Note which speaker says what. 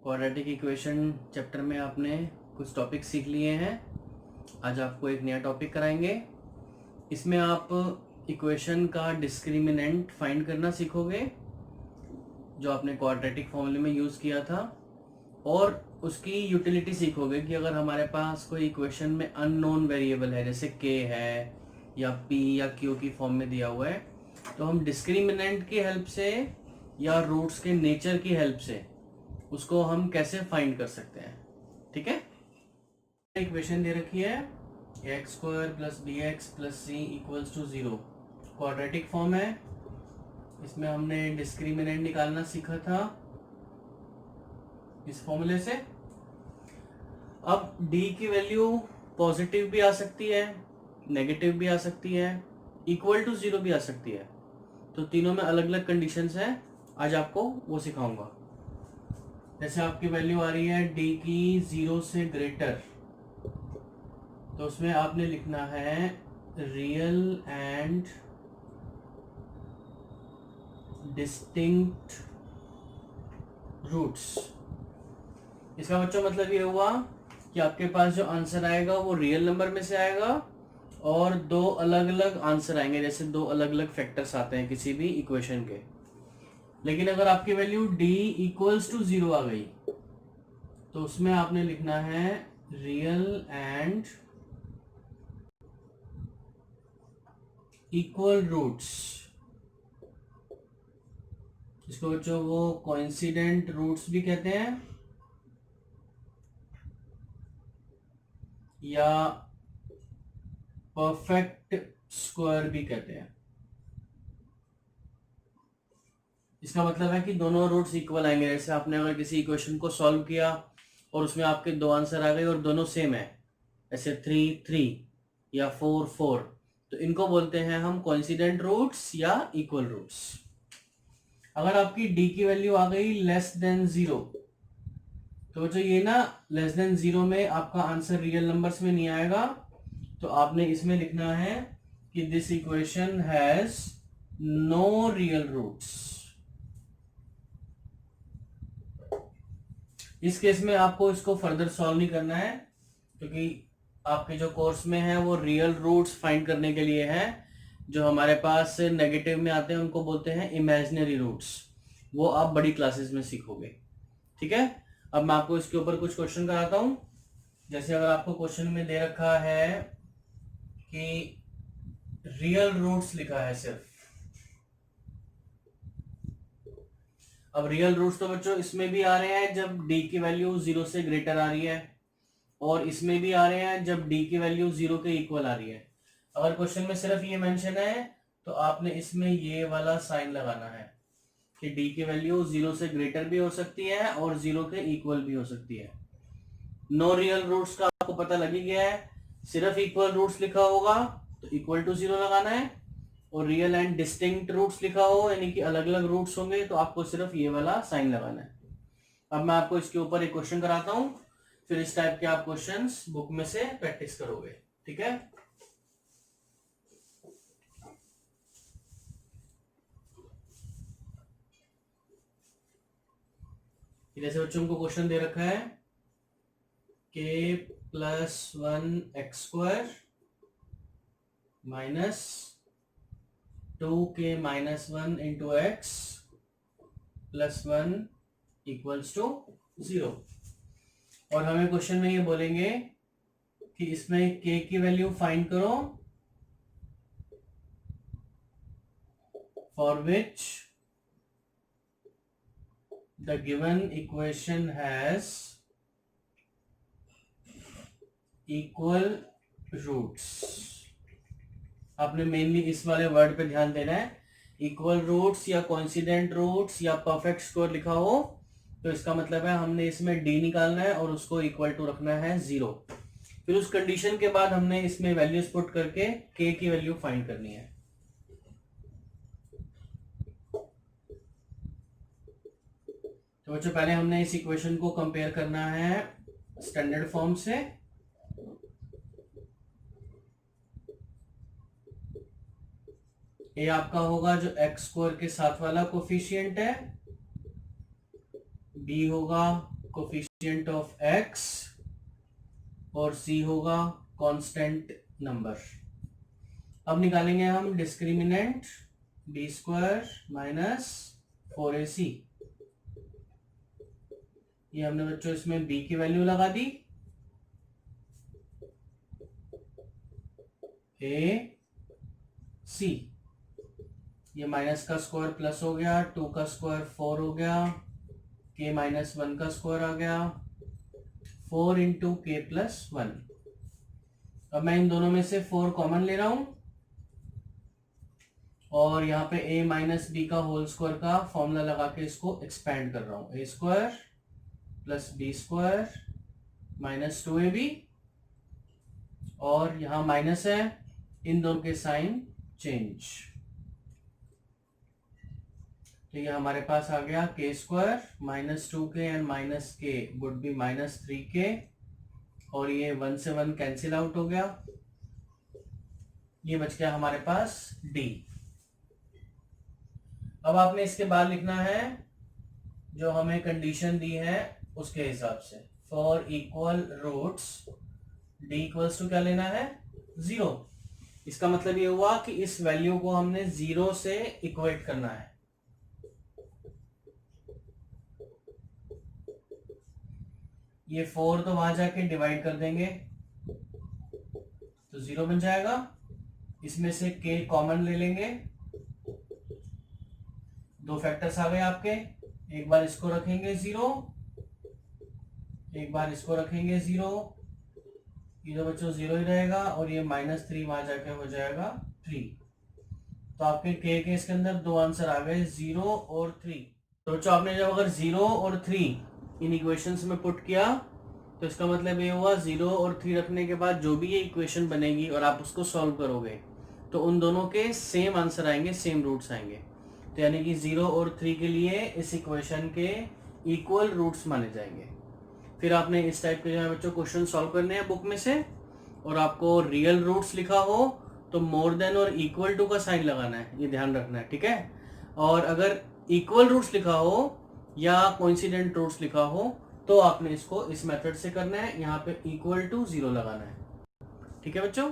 Speaker 1: Quadratic equation chapter में आपने कुछ टॉपिक सीख लिए हैं। आज आपको एक नया टॉपिक कराएंगे। इसमें आप इक्वेशन का डिस्क्रिमिनेंट फाइंड करना सीखोगे जो आपने क्वाड्रेटिक फॉर्मूले में यूज़ किया था, और उसकी यूटिलिटी सीखोगे कि अगर हमारे पास कोई इक्वेशन में अननोन वेरिएबल है, जैसे के है या पी या क्यू की फॉर्म में दिया हुआ है, तो हम डिस्क्रिमिनेंट की हेल्प से या रूट्स के नेचर की हेल्प से उसको हम कैसे फाइंड कर सकते हैं। ठीक है, इक्वेशन दे रखी है x square plus b x plus c equals to 0, quadratic form है। इसमें हमने डिस्क्रिमिनेंट निकालना सीखा था इस फॉर्मूले से। अब d की वैल्यू पॉजिटिव भी आ सकती है, नेगेटिव भी आ सकती है, इक्वल टू 0 भी आ सकती है। तो तीनों में अलग अलग कंडीशंस हैं, आज आपको वो सिखाऊंगा। जैसे आपकी वैल्यू आ रही है d की 0 से ग्रेटर, तो उसमें आपने लिखना है रियल एंड डिस्टिंक्ट रूट्स। इसका बच्चों मतलब ये हुआ कि आपके पास जो आंसर आएगा वो रियल नंबर में से आएगा और दो अलग अलग आंसर आएंगे, जैसे दो अलग अलग फैक्टर्स आते हैं किसी भी इक्वेशन के। लेकिन अगर आपकी वैल्यू d इक्वल्स टू 0 आ गई तो उसमें आपने लिखना है रियल एंड इक्वल रूट्स। इसको बच्चों वो कोइंसिडेंट रूट्स भी कहते हैं या परफेक्ट स्क्वायर भी कहते हैं। इसका मतलब है कि दोनों रूट्स इक्वल आएंगे। जैसे आपने अगर किसी इक्वेशन को सॉल्व किया और उसमें आपके दो आंसर आ गए और दोनों सेम है, ऐसे 3 3 या 4 4, तो इनको बोलते हैं हम कोइंसिडेंट रूट्स या इक्वल रूट्स। अगर आपकी d की वैल्यू आ गई लेस देन 0, तो बच्चों ये ना लेस देन 0 में आपका आंसर रियल नंबर्स में नहीं आएगा, तो आपने इसमें लिखना है कि this equation has no real roots. इस केस में आपको इसको फर्दर सॉल्व नहीं करना है, क्योंकि आपके जो कोर्स में है वो रियल रूट्स फाइंड करने के लिए है। जो हमारे पास नेगेटिव में आते हैं उनको बोलते हैं इमेजिनरी रूट्स, वो आप बड़ी क्लासेस में सीखोगे। ठीक है, अब मैं आपको इसके ऊपर कुछ क्वेश्चन कराता हूं। जैसे अगर आपको क्वेश्चन में दे रखा है कि रियल रूट्स लिखा है सिर्फ। अब रियल रूट्स तो बच्चों इसमें भी आ रहे हैं जब d की वैल्यू 0 से ग्रेटर आ रही है, और इसमें भी आ रहे हैं जब d की वैल्यू 0 के इक्वल आ रही है। अगर क्वेश्चन में सिर्फ ये मेंशन है तो आपने इसमें ये वाला साइन लगाना है कि d की वैल्यू 0 से ग्रेटर भी हो सकती है और 0 के इक्वल भी हो सकती है। नो रियल रूट्स का आपको पता लग ही गया है। सिर्फ इक्वल रूट्स लिखा होगा तो इक्वल टू 0 लगाना है, और रियल एंड डिस्टिंक्ट रूट्स लिखा हो यानी कि अलग अलग रूट्स होंगे तो आपको सिर्फ ये वाला साइन लगाना है। अब मैं आपको इसके ऊपर एक क्वेश्चन कराता हूं, फिर इस टाइप के आप क्वेश्चंस बुक में से प्रैक्टिस करोगे। ठीक है, जैसे बच्चों को क्वेश्चन दे रखा है के plus 1 x square minus 2k minus 1 into x plus 1 equals to 0। और हमें क्वेश्चन में ये बोलेंगे कि इसमें k की वैल्यू फाइंड करो for which the given equation has equal roots. आपने मेनली इस वाले वर्ड पे ध्यान देना है। इक्वल रूट्स या कोइंसिडेंट रूट्स या परफेक्ट स्क्वायर लिखा हो तो इसका मतलब है हमने इसमें d निकालना है और उसको इक्वल टू रखना है 0। फिर उस कंडीशन के बाद हमने इसमें वैल्यूज पुट करके k की वैल्यू फाइंड करनी है। तो बच्चों पहले हमने इस इक्वेशन को कंपेयर करना है स्टैंडर्ड फॉर्म से। ये आपका होगा जो एक्स स्क्वायर के साथ वाला कोफिशिएंट है, बी होगा कोफिशिएंट ऑफ x और c होगा कांस्टेंट नंबर। अब निकालेंगे हम discriminant b square minus 4ac। ये हमने बच्चों इसमें b की वैल्यू लगा दी, a c, ये माइनस का स्क्वायर प्लस हो गया, 2 का स्क्वायर 4 हो गया, k माइनस 1 का स्क्वायर आ गया, 4 इंटू के प्लस 1। अब मैं इन दोनों में से 4 कॉमन ले रहा हूं और यहाँ पे a माइनस बी का होल स्क्वायर का फॉर्मूला लगा के इसको एक्सपैंड कर रहा हूं। a square plus b square minus 2ab, और यहाँ माइनस है, इन दोनों के साइन चेंज, तो ये हमारे पास आ गया के square minus 2k and minus के वुड बी माइनस 3k, और ये 1 से 1 कैंसिल आउट हो गया, ये बच गया हमारे पास d। अब आपने इसके बाद लिखना है जो हमें कंडीशन दी है उसके हिसाब से, for equal roots d equals to क्या लेना है 0। इसका मतलब ये हुआ कि इस वैल्यू को हमने 0 से इक्वेट करना है। ये 4 तो वहां जाके डिवाइड कर देंगे तो 0 बन जाएगा, इसमें से k कॉमन ले लेंगे, 2 फैक्टर्स आ गए आपके, एक बार इसको रखेंगे 0, एक बार इसको रखेंगे 0, ये तो बच्चों 0 ही रहेगा, और ये -3 वहां जाके हो जाएगा 3। तो आपके k के इसके अंदर 2 आंसर आ गए 0 और 3। तो बच्चों आपने जब अगर 0 और 3 इन इक्वेशंस में पुट किया तो इसका मतलब ये हुआ 0 और 3 रखने के बाद जो भी ये इक्वेशन बनेगी और आप उसको सॉल्व करोगे तो उन दोनों के सेम आंसर आएंगे, सेम रूट्स आएंगे। तो यानी कि 0 और 3 के लिए इस इक्वेशन के इक्वल रूट्स माने जाएंगे। फिर आपने इस टाइप के जो है बच्चों क्वेश्चन सॉल्व करने हैं बुक में से, और आपको रियल रूट्स लिखा हो तो मोर देन और इक्वल टू का साइन लगाना है, ये ध्यान रखना है, ठीक है। और अगर इक्वल रूट्स लिखा हो या कोइंसिडेंट रूट्स लिखा हो तो आपने इसको इस मेथड से करना है, यहाँ पे इक्वल टू 0 लगाना है, ठीक है बच्चों।